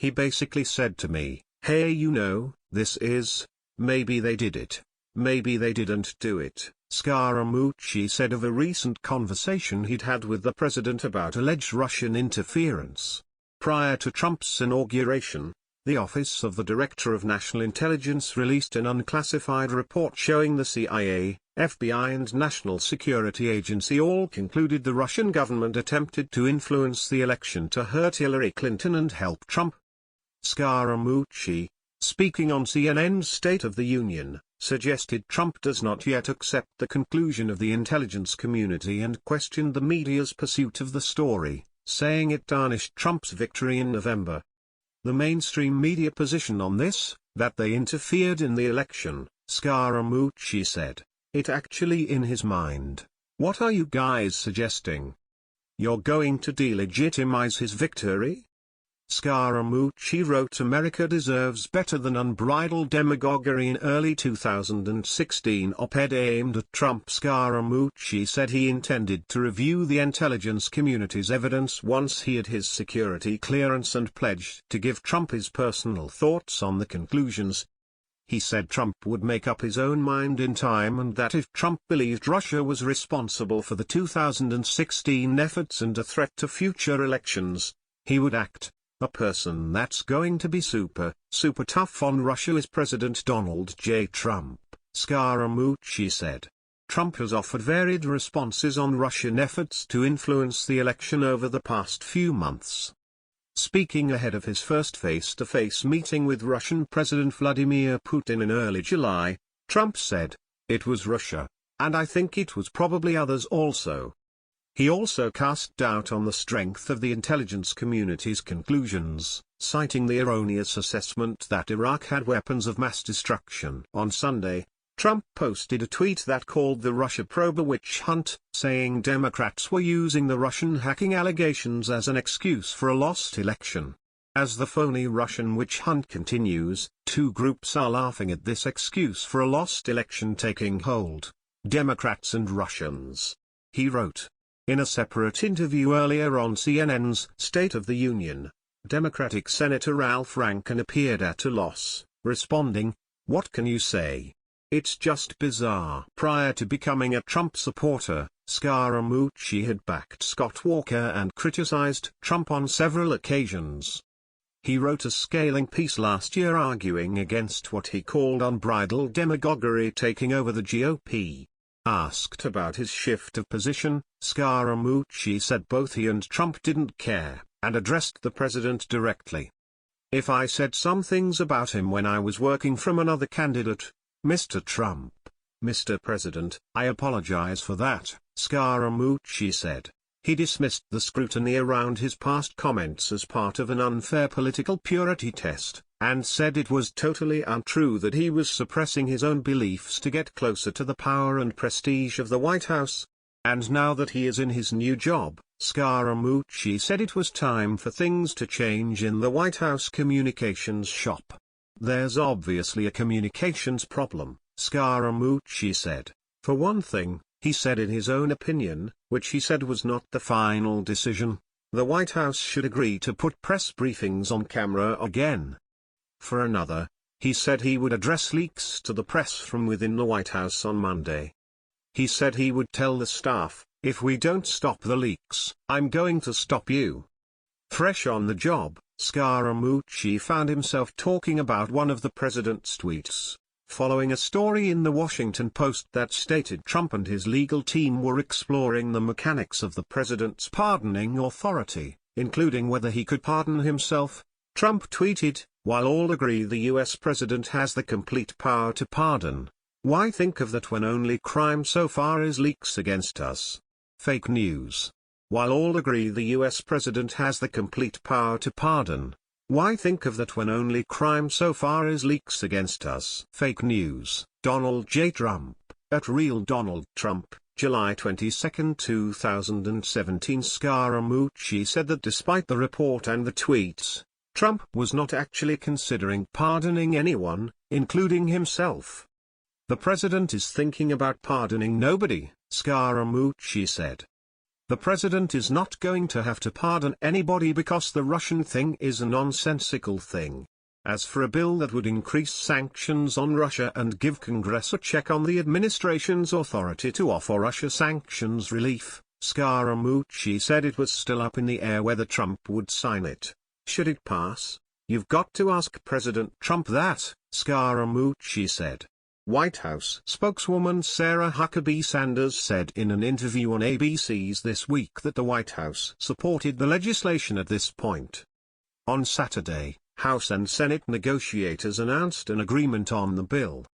He basically said to me, hey, maybe they did it. Maybe they didn't do it. Scaramucci said of a recent conversation he'd had with the president about alleged Russian interference. Prior to Trump's inauguration, the Office of the Director of National Intelligence released an unclassified report showing the CIA, FBI and National Security Agency all concluded the Russian government attempted to influence the election to hurt Hillary Clinton and help Trump. Scaramucci, speaking on CNN's State of the Union, suggested Trump does not yet accept the conclusion of the intelligence community and questioned the media's pursuit of the story, saying it tarnished Trump's victory in November. The mainstream media position on this, that they interfered in the election, Scaramucci said, it actually in his mind. What are you guys suggesting? You're going to delegitimize his victory? Scaramucci wrote America deserves better than unbridled demagoguery in early 2016 op-ed aimed at Trump. Scaramucci said he intended to review the intelligence community's evidence once he had his security clearance and pledged to give Trump his personal thoughts on the conclusions. He said Trump would make up his own mind in time and that if Trump believed Russia was responsible for the 2016 efforts and a threat to future elections, he would act. A person that's going to be super tough on Russia is President Donald J. Trump, Scaramucci said. Trump has offered varied responses on Russian efforts to influence the election over the past few months. Speaking ahead of his first face-to-face meeting with Russian President Vladimir Putin in early July, Trump said, "It was Russia, and I think it was probably others also." He also cast doubt on the strength of the intelligence community's conclusions, citing the erroneous assessment that Iraq had weapons of mass destruction. On Sunday, Trump posted a tweet that called the Russia probe a witch hunt, saying Democrats were using the Russian hacking allegations as an excuse for a lost election. As the phony Russian witch hunt continues, two groups are laughing at this excuse for a lost election taking hold: Democrats and Russians. He wrote. In a separate interview earlier on CNN's State of the Union, Democratic Senator Ralph Rankin appeared at a loss, responding, "What can you say? It's just bizarre." Prior to becoming a Trump supporter, Scaramucci had backed Scott Walker and criticized Trump on several occasions. He wrote a scathing piece last year arguing against what he called unbridled demagoguery taking over the GOP. Asked about his shift of position, Scaramucci said both he and Trump didn't care, and addressed the president directly. "If I said some things about him when I was working from another candidate, Mr. Trump, Mr. President, I apologize for that," Scaramucci said. He dismissed the scrutiny around his past comments as part of an unfair political purity test, and said it was totally untrue that he was suppressing his own beliefs to get closer to the power and prestige of the White House. And now that he is in his new job, Scaramucci said it was time for things to change in the White House communications shop. "There's obviously a communications problem," Scaramucci said. "For one thing," he said in his own opinion, which he said was not the final decision, "the White House should agree to put press briefings on camera again." For another, he said he would address leaks to the press from within the White House on Monday. He said he would tell the staff, "If we don't stop the leaks, I'm going to stop you." Fresh on the job, Scaramucci found himself talking about one of the president's tweets, following a story in the Washington Post that stated Trump and his legal team were exploring the mechanics of the president's pardoning authority, including whether he could pardon himself. Trump tweeted, "While all agree the US president has the complete power to pardon, why think of that when only crime so far is leaks against us? Fake news. While all agree the US president has the complete power to pardon, why think of that when only crime so far is leaks against us?" Fake news. Donald J. Trump, at Real Donald Trump, July 22, 2017. Scaramucci said that despite the report and the tweets, Trump was not actually considering pardoning anyone, including himself. "The president is thinking about pardoning nobody," Scaramucci said. The president is not going to have to pardon anybody because the Russian thing is a nonsensical thing. As for a bill that would increase sanctions on Russia and give Congress a check on the administration's authority to offer Russia sanctions relief, Scaramucci said it was still up in the air whether Trump would sign it. Should it pass? You've got to ask President Trump that, Scaramucci said. White House spokeswoman Sarah Huckabee Sanders said in an interview on ABC's This Week that the White House supported the legislation at this point. On Saturday, House and Senate negotiators announced an agreement on the bill.